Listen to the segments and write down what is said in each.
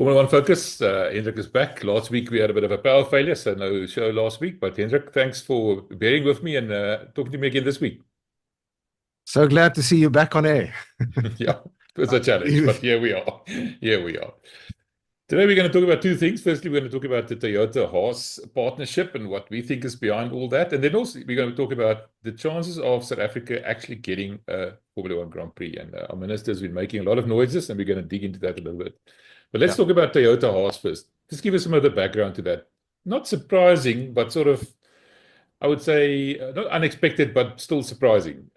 Formula One Focus. Hendrik is back. Last week we had a bit of a power failure, so no show last week. But Hendrik, thanks for bearing with me and talking to me again this week. So glad to see you back on air. Yeah, it was a challenge, but here we are. Here we are. Today we're going to talk about two things. Firstly, we're going to talk about the Toyota-Haas partnership and what we think is behind all that. And then also we're going to talk about the chances of South Africa actually getting a Formula One Grand Prix. And our minister's been making a lot of noises, and we're going to dig into that a little bit. But let's talk about Toyota-Haas first. Just give us some of the background to that. Not surprising, but sort of, I would say, not unexpected, but still surprising.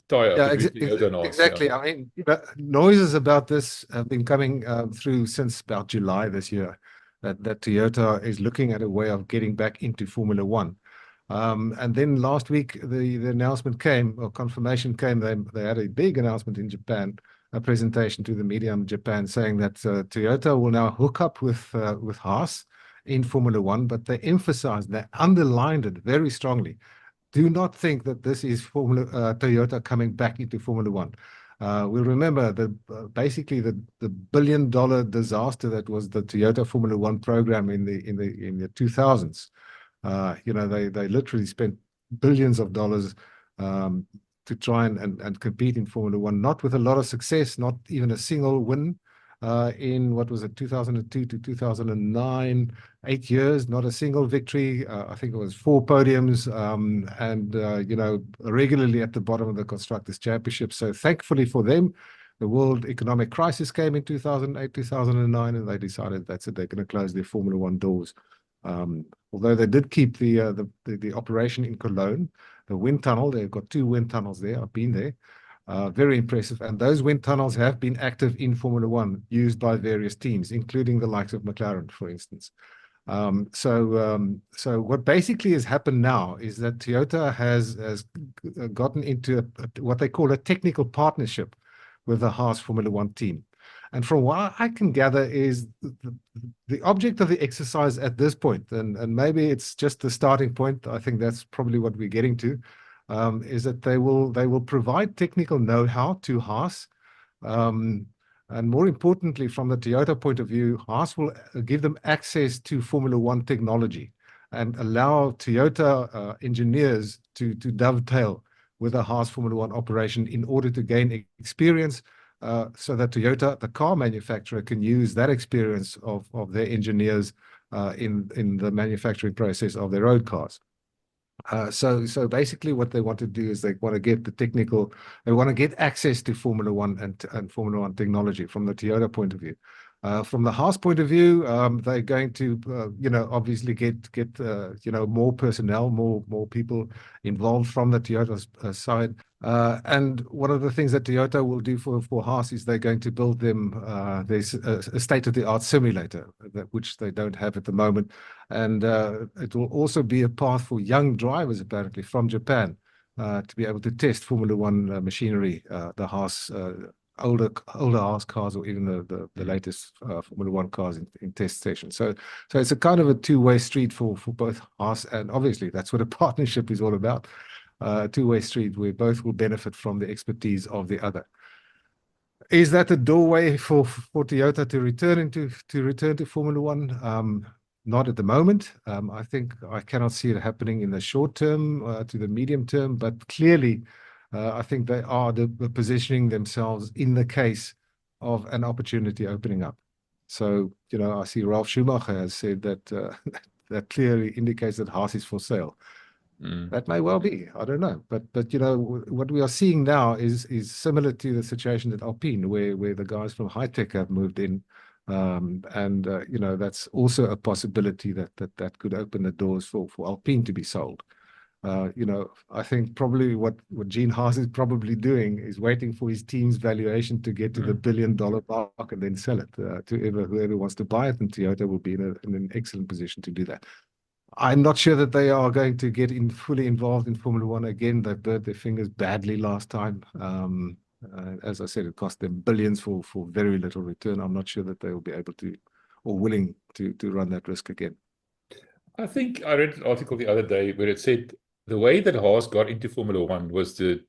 Toyota and Haas, exactly. I mean, noises about this have been coming through since about July this year, that Toyota is looking at a way of getting back into Formula One. And then last week, the announcement came, or confirmation came. They had a big announcement in Japan, a presentation to the media in Japan, saying that Toyota will now hook up with Haas in Formula One, but they emphasized, they underlined it very strongly. Do not think that this is Toyota coming back into Formula One. We'll remember basically the $1 billion disaster that was the Toyota Formula One program in the 2000s. They literally spent billions of dollars to try and compete in Formula One, not with a lot of success, not even a single win in, what was it, 2002 to 2009, 8 years, not a single victory. I think it was 4 podiums regularly at the bottom of the Constructors' Championship. So thankfully for them, the world economic crisis came in 2008, 2009, and they decided that's it, they're going to close their Formula One doors. Although they did keep the operation in Cologne, the wind tunnel, they've got 2 wind tunnels there. I've been there. Very impressive. And those wind tunnels have been active in Formula One, used by various teams, including the likes of McLaren, for instance. So what basically has happened now is that Toyota has gotten into what they call a technical partnership with the Haas Formula One team. And from what I can gather is the object of the exercise at this point, and maybe it's just the starting point, I think that's probably what we're getting to, is that they will provide technical know-how to Haas, and more importantly, from the Toyota point of view, Haas will give them access to Formula One technology and allow Toyota engineers to dovetail with the Haas Formula One operation in order to gain experience, so that Toyota, the car manufacturer, can use that experience of their engineers in the manufacturing process of their road cars. So basically what they want to do is they want to get they want to get access to Formula One and Formula One technology from the Toyota point of view. From the Haas point of view, they're going to, obviously get more personnel, more people involved from the Toyota side. And one of the things that Toyota will do for Haas is they're going to build them a state-of-the-art simulator, which they don't have at the moment. And it will also be a path for young drivers, apparently, from Japan to be able to test Formula One machinery, the Haas older Haas cars, or even the latest Formula One cars in test sessions. So it's a kind of a two-way street for both Haas, and obviously that's what a partnership is all about. Two-way street where both will benefit from the expertise of the other. Is that a doorway for Toyota to return to Formula One? Not at the moment. I think I cannot see it happening in the short term to the medium term, but clearly I think they are positioning themselves in the case of an opportunity opening up. So, I see Ralf Schumacher has said that that clearly indicates that Haas is for sale. That may well be. I don't know. But what we are seeing now is similar to the situation at Alpine, where the guys from High-Tech have moved in. That's also a possibility that could open the doors for Alpine to be sold. I think probably what Gene Haas is probably doing is waiting for his team's valuation to get to the $1 billion mark and then sell it to whoever wants to buy it, and Toyota will be in an excellent position to do that. I'm not sure that they are going to get fully involved in Formula One again. They burnt their fingers badly last time. As I said, it cost them billions for very little return. I'm not sure that they will be able to or willing to run that risk again. I think I read an article the other day where it said the way that Haas got into Formula One was the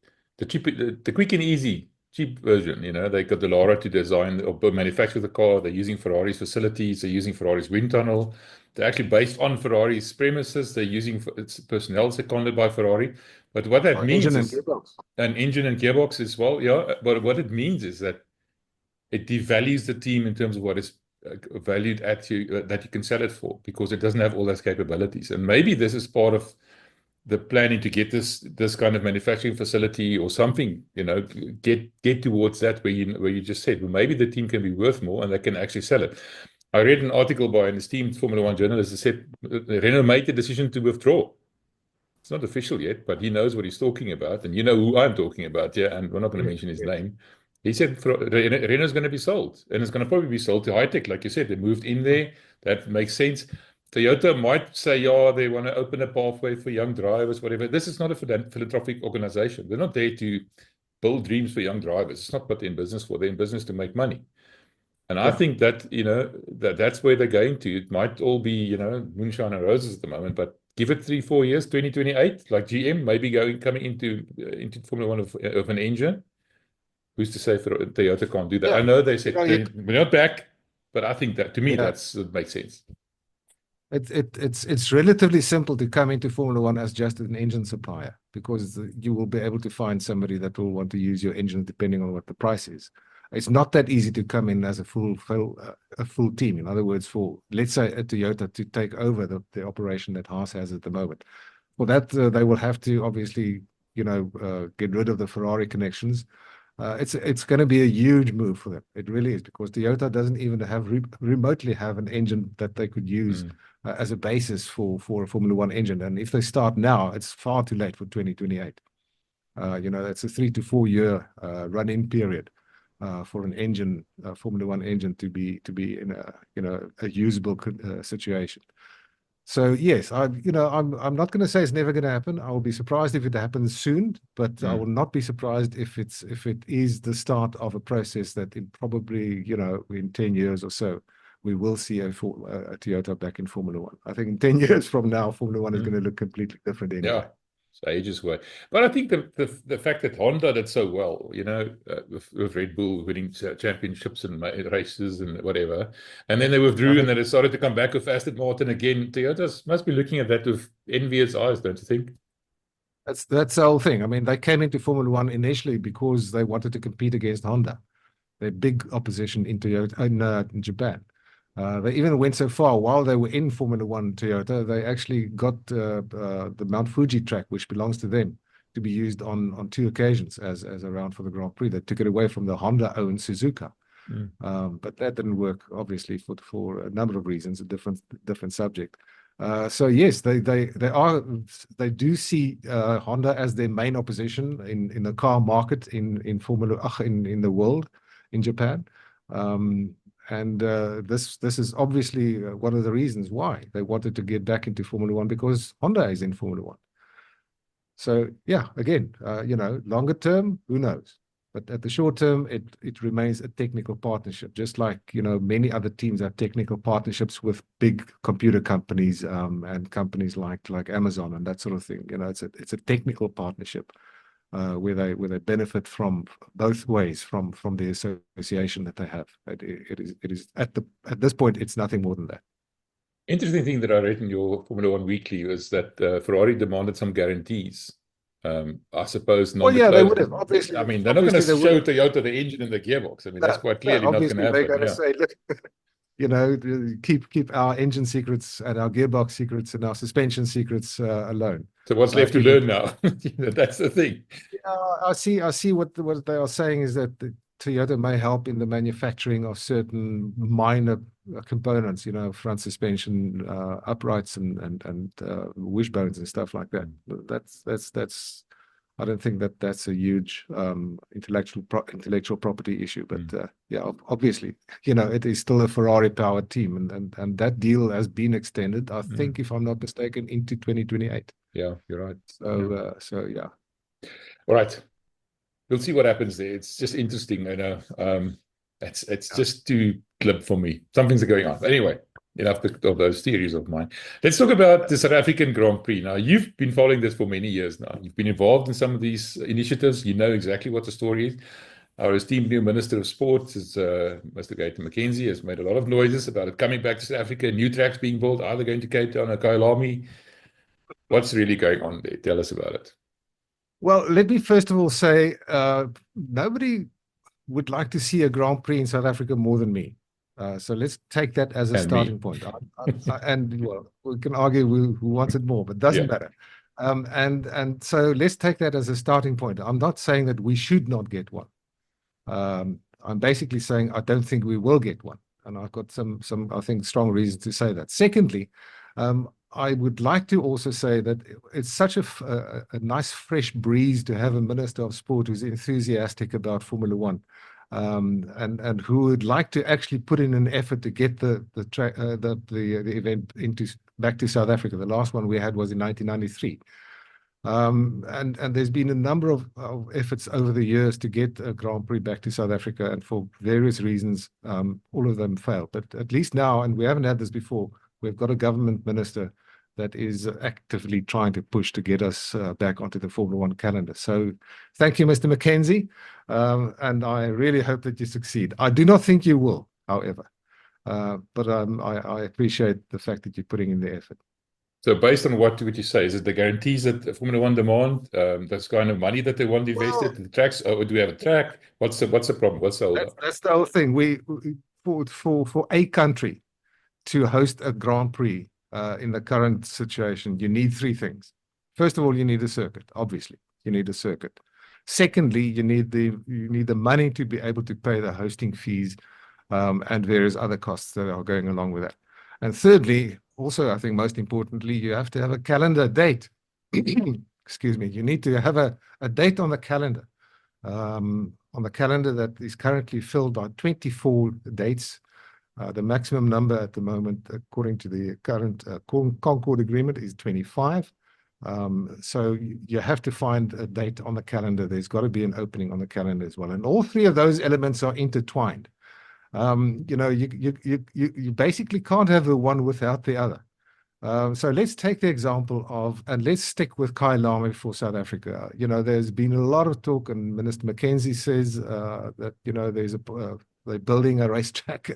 quick and easy cheap version. They got the Lara to design or manufacture the car. They're using Ferrari's facilities. They're using Ferrari's wind tunnel. They're actually based on Ferrari's premises. They're using its personnel seconded by Ferrari. But what that means is an engine and gearbox as well. Yeah, but what it means is that it devalues the team in terms of what is valued at you that you can sell it for, because it doesn't have all those capabilities. And maybe this is part of the planning to get this kind of manufacturing facility or something, get towards that where you just said, well, maybe the team can be worth more and they can actually sell it. I read an article by an esteemed Formula One journalist that said Renault made the decision to withdraw. It's not official yet, but he knows what he's talking about, and you know who I'm talking about, yeah, and we're not going to mention his name. He said Renault's going to be sold, and it's going to probably be sold to high tech, like you said. They moved in there. That makes sense. Toyota might say, yeah, they want to open a pathway for young drivers, whatever. This is not a philanthropic organization. They're not there to build dreams for young drivers. It's not what they're in business for. They're in business to make money. And I think that, that's where they're going to. It might all be, moonshine and roses at the moment, but give it 3-4 years, 2028, like GM, maybe coming into Formula One of an engine. Who's to say Toyota can't do that? Yeah. I know they said we're not back, but I think that, to me, that makes sense. It's relatively simple to come into Formula One as just an engine supplier, because you will be able to find somebody that will want to use your engine depending on what the price is. It's not that easy to come in as a full team. In other words, for, let's say, a Toyota to take over the operation that Haas has at the moment. For that, they will have to obviously, get rid of the Ferrari connections. It's going to be a huge move for them. It really is, because Toyota doesn't even remotely have an engine that they could use as a basis for a Formula One engine. And if they start now, it's far too late for 2028. It's a 3 to 4 year run-in period for an engine, Formula One engine, to be in a usable situation. So yes, I'm not going to say it's never going to happen. I will be surprised if it happens soon, but I will not be surprised if it is the start of a process that in probably in 10 years or so we will see a Toyota back in Formula One. I think in 10 years from now, Formula One is going to look completely different anyway. Yeah. So ages away. But I think the fact that Honda did so well, with Red Bull winning championships and races and whatever, and then they withdrew and then they started to come back with Aston Martin again. Toyota must be looking at that with envious eyes, don't you think? That's the whole thing. I mean, they came into Formula One initially because they wanted to compete against Honda, their big opposition in Japan. They even went so far, while they were in Formula One Toyota, they actually got the Mount Fuji track, which belongs to them, to be used on 2 occasions as a round for the Grand Prix. They took it away from the Honda-owned Suzuka. But that didn't work, obviously, for a number of reasons, a different subject. So yes, they do see Honda as their main opposition in the car market in the world, in Japan. And this is obviously one of the reasons why they wanted to get back into Formula One, because Honda is in Formula One. So yeah, again, longer term, who knows? But at the short term, it remains a technical partnership, just like many other teams have technical partnerships with big computer companies and companies like Amazon and that sort of thing. It's a technical partnership. Where they benefit from both ways from the association that they have. It is at this point, it's nothing more than that. Interesting thing that I read in your Formula One Weekly was that Ferrari demanded some guarantees. I suppose not. Well, yeah, they would have. Obviously, I mean, they're not going to show Toyota the engine and the gearbox. I mean, that's quite clearly not going to happen. They're going to say, look, keep our engine secrets and our gearbox secrets and our suspension secrets alone. So what's left to learn now? That's the thing. I see what they are saying is that Toyota may help in the manufacturing of certain minor components, front suspension, uprights and wishbones and stuff like that. That's I don't think that's a huge intellectual property issue, but yeah, obviously, it is still a Ferrari-powered team, and that deal has been extended, I think, if I'm not mistaken, into 2028. Yeah, you're right. So yeah. All right, we'll see what happens there. It's just interesting, it's just too glib for me. Some things are going on. Anyway, enough of those theories of mine. Let's talk about the South African Grand Prix. Now, you've been following this for many years now. You've been involved in some of these initiatives. You know exactly what the story is. Our esteemed new Minister of Sports is Mr. Gator McKenzie, has made a lot of noises about it coming back to South Africa, new tracks being built, either going to Cape Town or Kyalami. What's really going on there? Tell us about it. Well, let me first of all say, nobody would like to see a Grand Prix in South Africa more than me. So let's take that as a starting point. And well, we can argue who wants it more, but it doesn't matter. And so let's take that as a starting point. I'm not saying that we should not get one. I'm basically saying I don't think we will get one. And I've got some I think, strong reasons to say that. Secondly, I would like to also say that it's such a nice fresh breeze to have a Minister of Sport who's enthusiastic about Formula One, and who would like to actually put in an effort to get the event back to South Africa. The last one we had was in 1993. And there's been a number of efforts over the years to get a Grand Prix back to South Africa, and for various reasons, all of them failed. But at least now, and we haven't had this before, we've got a government minister that is actively trying to push to get us back onto the Formula One calendar. So thank you, Mr. McKenzie, and I really hope that you succeed. I do not think you will, however, but I appreciate the fact that you're putting in the effort. So based on what would you say? Is it the guarantees that Formula One demand? That's kind of money that they want invested in the tracks? Or do we have a track? What's the problem? What's the holdup? That's the whole thing. For a country to host a Grand Prix in the current situation, you need three things. First of all, you need a circuit. Obviously, you need a circuit. Secondly, you need the money to be able to pay the hosting fees and various other costs that are going along with that. And thirdly, also, I think most importantly, you have to have a calendar date. Excuse me. You need to have a date on the calendar. On the calendar that is currently filled by 24 dates. The maximum number at the moment, according to the current Concord Agreement, is 25. So you have to find a date on the calendar. There's got to be an opening on the calendar as well. And all three of those elements are intertwined. You basically can't have the one without the other. So let's take the example of, and let's stick with Kyalami for South Africa. There's been a lot of talk, and Minister McKenzie says that, they're building a racetrack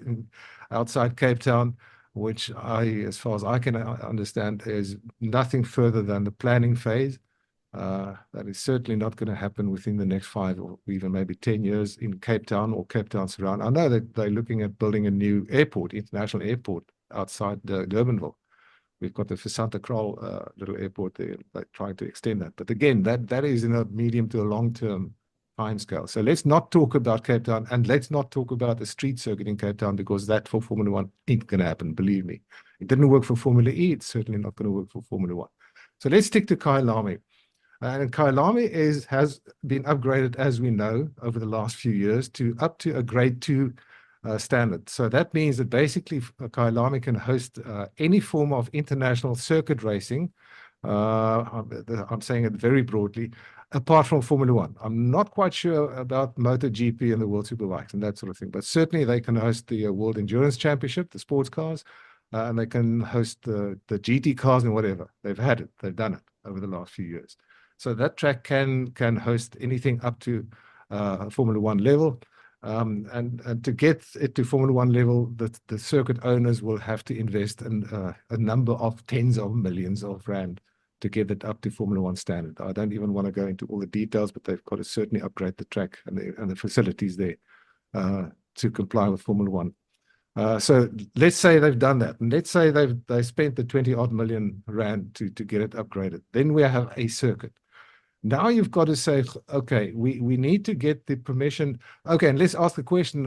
outside Cape Town, which as far as I can understand, is nothing further than the planning phase. That is certainly not going to happen within the next 5 or even maybe 10 years in Cape Town or Cape Town surround. I know that they're looking at building a new international airport outside Durbanville. We've got the Santa Cruz little airport there. They're trying to extend that. But again, that is in a medium to a long-term timescale. So let's not talk about Cape Town, and let's not talk about the street circuit in Cape Town, because that for Formula One ain't going to happen, believe me. It didn't work for Formula E. It's certainly not going to work for Formula One. So let's stick to Kyalami. And Kyalami has been upgraded, as we know, over the last few years up to a grade 2 standard. So that means that basically Kyalami can host any form of international circuit racing. I'm saying it very broadly, apart from Formula One. I'm not quite sure about MotoGP and the World Superbikes and that sort of thing, but certainly they can host the World Endurance Championship, the sports cars, and they can host the GT cars and whatever. They've had it. They've done it over the last few years. So that track can host anything up to Formula One level. And to get it to Formula One level, the circuit owners will have to invest in a number of tens of millions of rand to get it up to Formula One standard. I don't even want to go into all the details, but they've got to certainly upgrade the track and the facilities there to comply with Formula One. So let's say they've done that, and let's say they spent the 20-odd million rand to get it upgraded. Then we have a circuit. Now you've got to say, okay, we need to get the permission. Okay, and let's ask the question,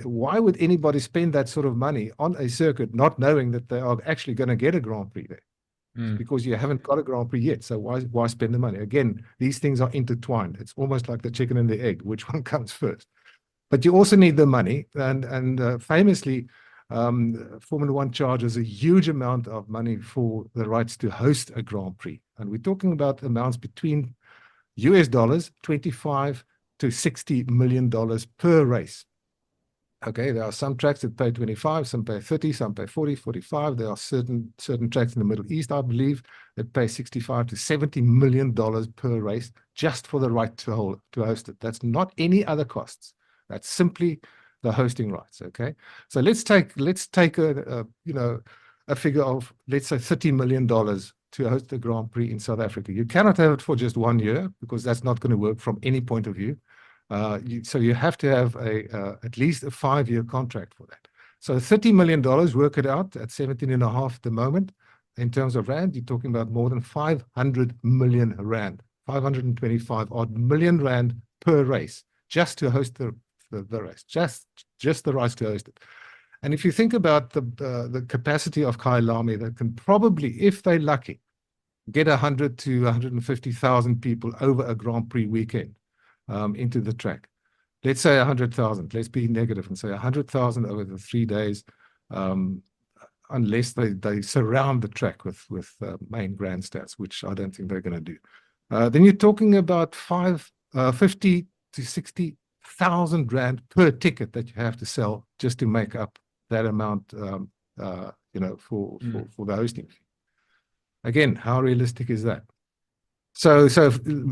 why would anybody spend that sort of money on a circuit not knowing that they are actually going to get a Grand Prix there? Because you haven't got a Grand Prix yet. So why spend the money? Again, these things are intertwined. It's almost like the chicken and the egg. Which one comes first? But you also need the money. And famously, Formula One charges a huge amount of money for the rights to host a Grand Prix. And we're talking about amounts between US dollars, $25 to $60 million per race. Okay, there are some tracks that pay 25, some pay 30, some pay 40, 45. There are certain tracks in the Middle East, I believe, that pay 65 to $70 million per race just for the right to host it. That's not any other costs. That's simply the hosting rights. Okay, so let's take a figure of, let's say, $30 million to host the Grand Prix in South Africa. You cannot have it for just 1 year because that's not going to work from any point of view. So you have to have at least a 5-year contract for that. So $30 million, work it out at 17.5 at the moment. In terms of rand, you're talking about more than 500 million rand, 525 odd million rand per race, just to host the race, just the rights to host it. And if you think about the capacity of Kyalami, that can probably, if they're lucky, get 100 to 150,000 people over a Grand Prix weekend. Into the track. Let's say 100,000. Let's be negative and say 100,000 over the 3 days, unless they surround the track with main grandstands, which I don't think they're going to do. Then you're talking about 50 to 60,000 rand per ticket that you have to sell just to make up that amount, for the hosting fee. Again, how realistic is that? So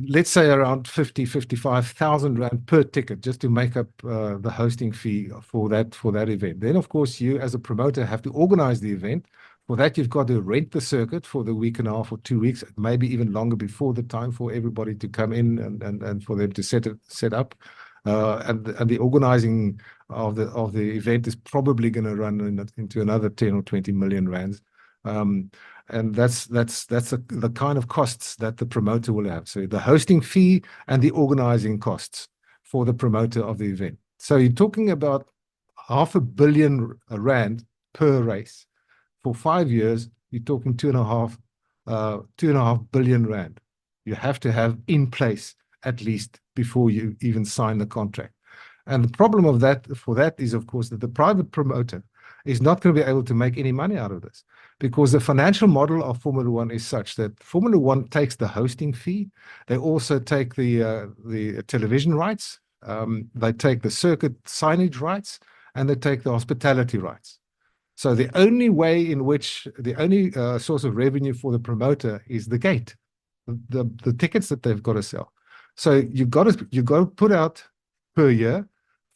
let's say around 55,000 rand per ticket just to make up the hosting fee for that event. Then, of course, you as a promoter have to organize the event. For that, you've got to rent the circuit for the week and a half or 2 weeks, maybe even longer before the time for everybody to come in and for them to set up. And the organizing of the event is probably going to run into another 10 or 20 million rands. And that's the kind of costs that the promoter will have. So the hosting fee and the organizing costs for the promoter of the event. So you're talking about 500 million rand per race. For 5 years, you're talking 2.5 billion rand. You have to have in place at least before you even sign the contract. And the problem of that is, of course, that the private promoter is not going to be able to make any money out of this, because the financial model of Formula One is such that Formula One takes the hosting fee. They also take the television rights. They take the circuit signage rights, and they take the hospitality rights. So the only source of revenue for the promoter is the gate, the tickets that they've got to sell. So you've got to put out per year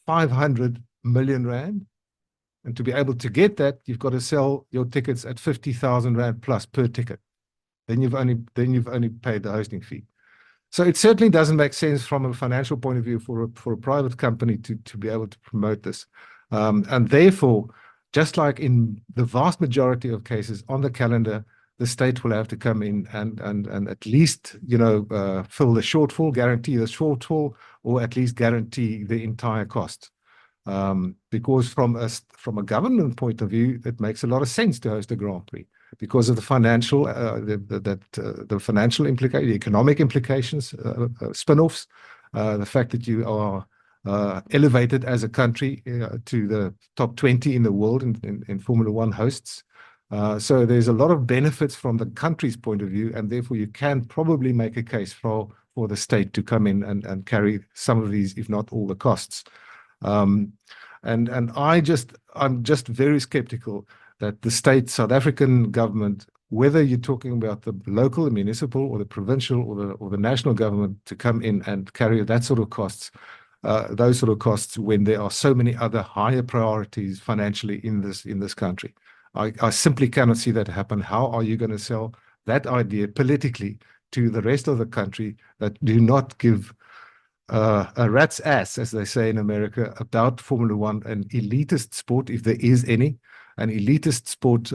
500 million rand. And to be able to get that, you've got to sell your tickets at 50,000 rand plus per ticket. Then you've only paid the hosting fee. So it certainly doesn't make sense from a financial point of view for a private company to be able to promote this. And therefore, just like in the vast majority of cases on the calendar, the state will have to come in and at least fill the shortfall, guarantee the shortfall, or at least guarantee the entire cost. Because from a government point of view, it makes a lot of sense to host a Grand Prix because of the financial, the financial implications, the economic implications, spin-offs, the fact that you are elevated as a country to the top 20 in the world in Formula One hosts. So there's a lot of benefits from the country's point of view, and therefore you can probably make a case for the state to come in and carry some of these, if not all, the costs. And I'm just very skeptical that the state South African government, whether you're talking about the local, the municipal, or the provincial, or the national government, to come in and carry that sort of costs, those sort of costs, when there are so many other higher priorities financially in this country. I simply cannot see that happen. How are you going to sell that idea politically to the rest of the country that do not give a rat's ass, as they say in America, about Formula One, an elitist sport, if there is any, an elitist sport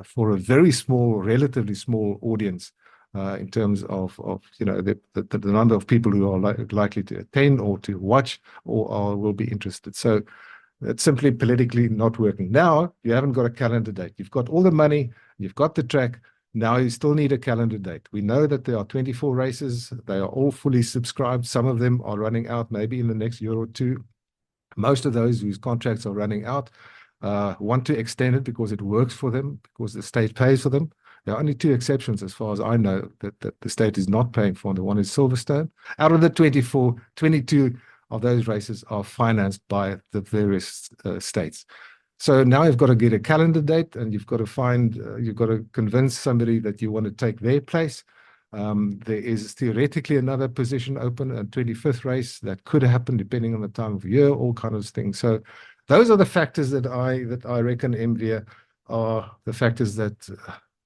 for a very small, relatively small audience in terms of the number of people who are likely to attend or to watch or will be interested. So it's simply politically not working. Now, you haven't got a calendar date. You've got all the money, you've got the track. Now you still need a calendar date. We know that there are 24 races. They are all fully subscribed. Some of them are running out maybe in the next year or two. Most of those whose contracts are running out want to extend it because it works for them, because the state pays for them. There are only 2 exceptions, as far as I know, that the state is not paying for. The one is Silverstone. Out of the 24, 22 of those races are financed by the various states. So now you've got to get a calendar date, and you've got to convince somebody that you want to take their place. There is theoretically another position open, a 25th race that could happen depending on the time of year, all kinds of things. So those are the factors that I reckon, MV, are the factors that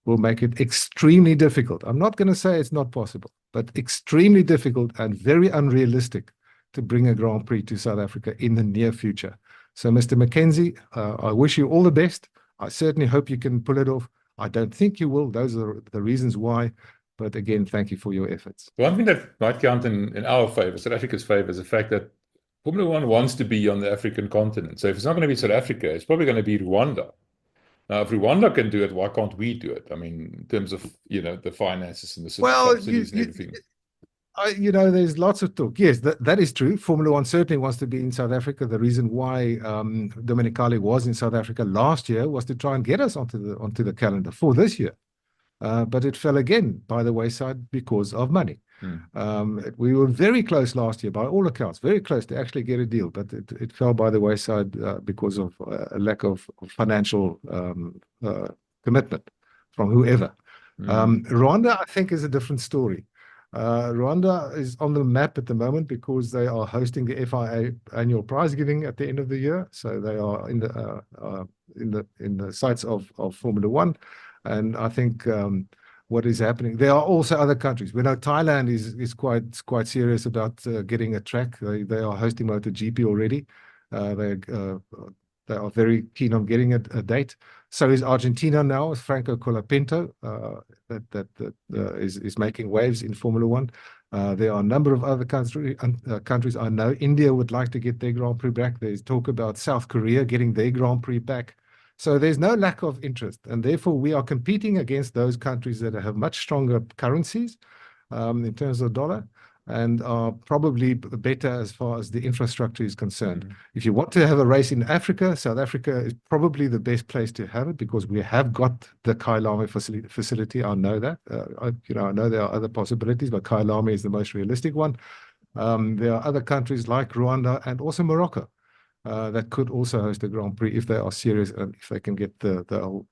will make it extremely difficult. I'm not going to say it's not possible, but extremely difficult and very unrealistic to bring a Grand Prix to South Africa in the near future. So, Mr. Mackenzie, I wish you all the best. I certainly hope you can pull it off. I don't think you will. Those are the reasons why. But again, thank you for your efforts. One thing that might count in our favor, South Africa's favor, is the fact that Formula One wants to be on the African continent. So if it's not going to be South Africa, it's probably going to be Rwanda. Now, if Rwanda can do it, why can't we do it? I mean, in terms of, the finances and the subsidies and everything. There's lots of talk. Yes, that is true. Formula One certainly wants to be in South Africa. The reason why Dominicali was in South Africa last year was to try and get us onto the calendar for this year. But it fell again by the wayside because of money. We were very close last year, by all accounts, very close to actually get a deal, but it fell by the wayside because of a lack of financial commitment from whoever. Rwanda, I think, is a different story. Rwanda is on the map at the moment because they are hosting the FIA annual prize giving at the end of the year. So they are in the sights of Formula One. And I think what is happening, there are also other countries. We know Thailand is quite serious about getting a track. They are hosting MotoGP already. They are very keen on getting a date. So is Argentina now with Franco Colapinto that is making waves in Formula One. There are a number of other countries. I know India would like to get their Grand Prix back. There's talk about South Korea getting their Grand Prix back. So there's no lack of interest, and therefore we are competing against those countries that have much stronger currencies in terms of dollar, and are probably better as far as the infrastructure is concerned. If you want to have a race in Africa, South Africa is probably the best place to have it because we have got the Kyalami facility. I know that. I know there are other possibilities, but Kyalami is the most realistic one. There are other countries like Rwanda and also Morocco that could also host a Grand Prix if they are serious and if they can get all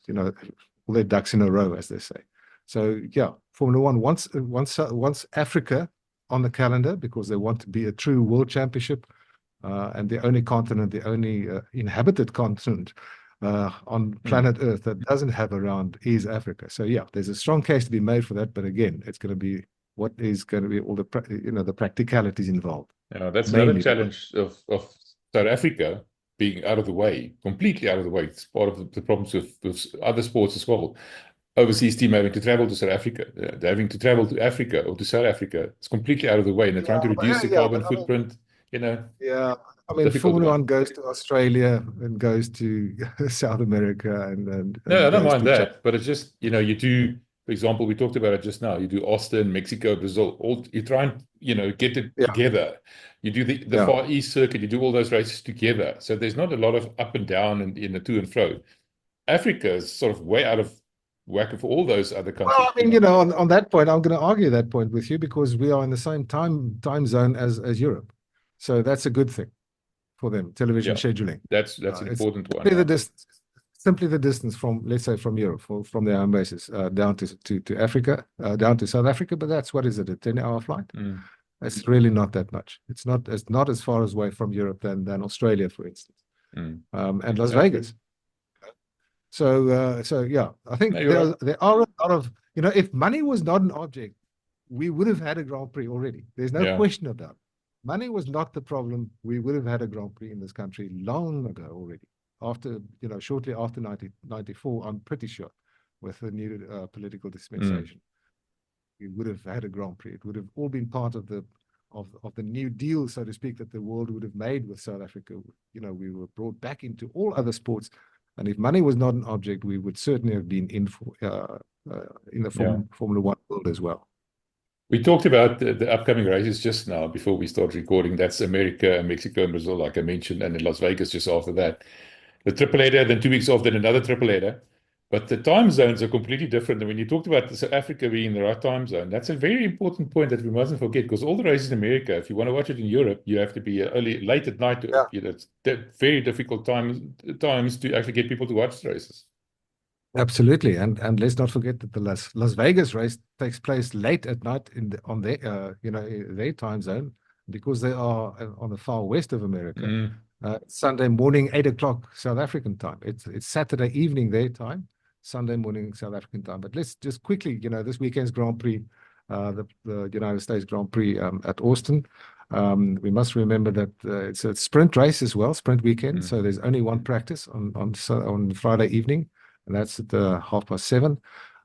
their ducks in a row, as they say. So yeah, Formula One wants Africa on the calendar because they want to be a true world championship, and the only continent, the only inhabited continent on planet Earth that doesn't have a round is Africa. So yeah, there's a strong case to be made for that. But again, it's going to be what is going to be all the practicalities involved. Yeah, that's another challenge of South Africa being out of the way, completely out of the way. It's part of the problems with other sports as well. Overseas team having to travel to South Africa, having to travel to Africa or to South Africa. It's completely out of the way, and they're trying to reduce the carbon footprint. Yeah, I mean, Formula One goes to Australia and goes to South America, and no, I don't mind that, but it's just you do. For example, we talked about it just now. You do Austin, Mexico, Brazil. You try and get it together. You do the Far East circuit. You do all those races together. So there's not a lot of up and down and in the to and fro. Africa is sort of way out of whack for all those other countries. Well, I mean, on that point, I'm going to argue that point with you because we are in the same time zone as Europe. So that's a good thing for them, television scheduling. That's an important one. Simply the distance from, let's say, from Europe, from their home bases down to Africa, down to South Africa. But that's, what is it, a 10-hour flight? It's really not that much. It's not as far away from Europe than Australia, for instance, and Las Vegas. So yeah, I think there are a lot of, if money was not an object, we would have had a Grand Prix already. There's no question about it. Money was not the problem. We would have had a Grand Prix in this country long ago already. After, shortly after 1994, I'm pretty sure, with the new political dispensation, we would have had a Grand Prix. It would have all been part of the new deal, so to speak, that the world would have made with South Africa. We were brought back into all other sports. And if money was not an object, we would certainly have been in the Formula One world as well. We talked about the upcoming races just now before we start recording. That's America, Mexico, and Brazil, like I mentioned, and in Las Vegas just after that. The triple header, then 2 weeks off, then another triple header. But the time zones are completely different. And when you talked about South Africa being in the right time zone, that's a very important point that we mustn't forget, because all the races in America, if you want to watch it in Europe, you have to be late at night. Yeah. It's very difficult times to actually get people to watch the races. Absolutely, and let's not forget that the Las Vegas race takes place late at night on their their time zone, because they are on the far west of America. Sunday morning, 8 o'clock South African time. It's Saturday evening their time, Sunday morning South African time. But let's just quickly, this weekend's Grand Prix, the United States Grand Prix at Austin. We must remember that it's a sprint race as well, sprint weekend. So there's only one practice on Friday evening, and that's at 7:30.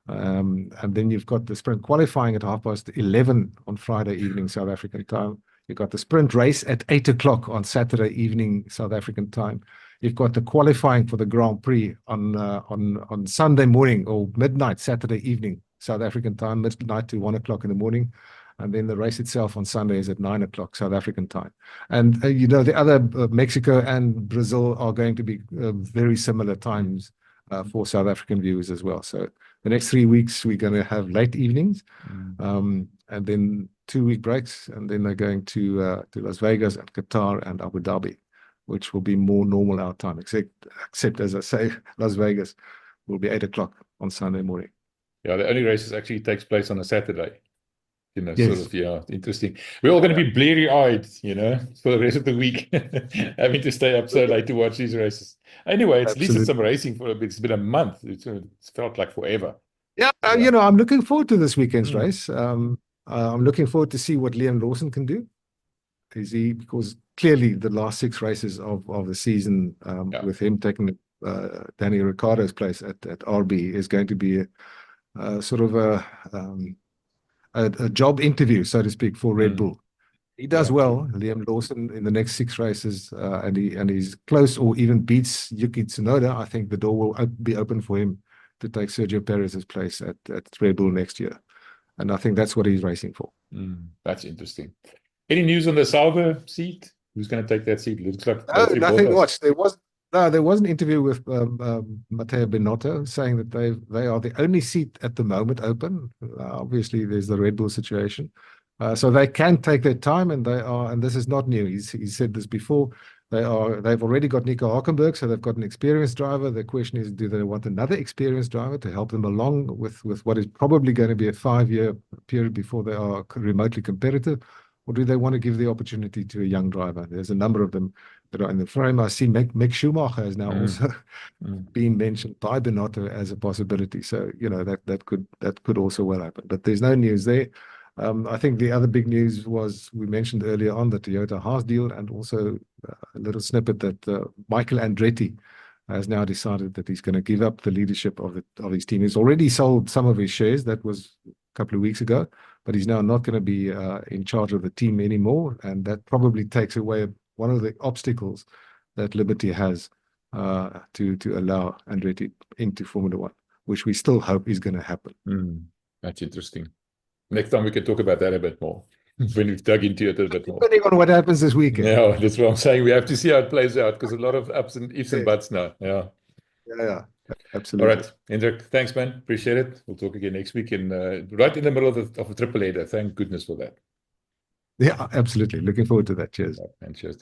And then you've got the sprint qualifying at 11:30 on Friday evening South African time. You've got the sprint race at 8 o'clock on Saturday evening South African time. You've got the qualifying for the Grand Prix on Sunday morning or midnight Saturday evening South African time, midnight to 1 o'clock in the morning. And then the race itself on Sunday is at 9 o'clock South African time. And, the other, Mexico and Brazil are going to be very similar times for South African viewers as well. So the next 3 weeks, we're going to have late evenings, and then 2-week breaks. And then they're going to Las Vegas and Qatar and Abu Dhabi, which will be more normal our time, except as I say, Las Vegas will be 8 o'clock on Sunday morning. Yeah, the only races actually takes place on a Saturday. Yes. Interesting. We're all going to be bleary-eyed, for the rest of the week, having to stay up so late to watch these races. Anyway, at least it's some racing for a bit. It's been a month. It's felt like forever. Yeah, I'm looking forward to this weekend's race. I'm looking forward to see what Liam Lawson can do. Because clearly the last 6 races of the season, with him taking Danny Ricciardo's place at RB, is going to be sort of a job interview, so to speak, for Red Bull. He does well, Liam Lawson, in the next 6 races, and he's close or even beats Yuki Tsunoda. I think the door will be open for him to take Sergio Perez's place at Red Bull next year. And I think that's what he's racing for. That's interesting. Any news on the Sauber seat? Who's going to take that seat? Looks like nothing much. There was an interview with Matteo Binotto saying that they are the only seat at the moment open. Obviously, there's the Red Bull situation, so they can take their time, and they are. And this is not new. He said this before. They've already got Nico Hülkenberg, so they've got an experienced driver. The question is, do they want another experienced driver to help them along with what is probably going to be a 5-year period before they are remotely competitive? Or do they want to give the opportunity to a young driver? There's a number of them that are in the frame. I see Mick Schumacher has now also been mentioned by Binotto as a possibility. So, that could also well happen. But there's no news there. I think the other big news was, we mentioned earlier on, the Toyota Haas deal, and also a little snippet that Michael Andretti has now decided that he's going to give up the leadership of his team. He's already sold some of his shares. That was a couple of weeks ago. But he's now not going to be in charge of the team anymore, and that probably takes away one of the obstacles that Liberty has to allow Andretti into Formula One, which we still hope is going to happen. That's interesting. Next time we can talk about that a bit more, when we've dug into it a bit more. Depending on what happens this weekend. Yeah, that's what I'm saying. We have to see how it plays out, because a lot of ups and ifs and buts now. Yeah, absolutely. All right, Hendrik, thanks, man. Appreciate it. We'll talk again next week, right in the middle of a triple header. Thank goodness for that. Yeah, absolutely. Looking forward to that. Cheers. And cheers.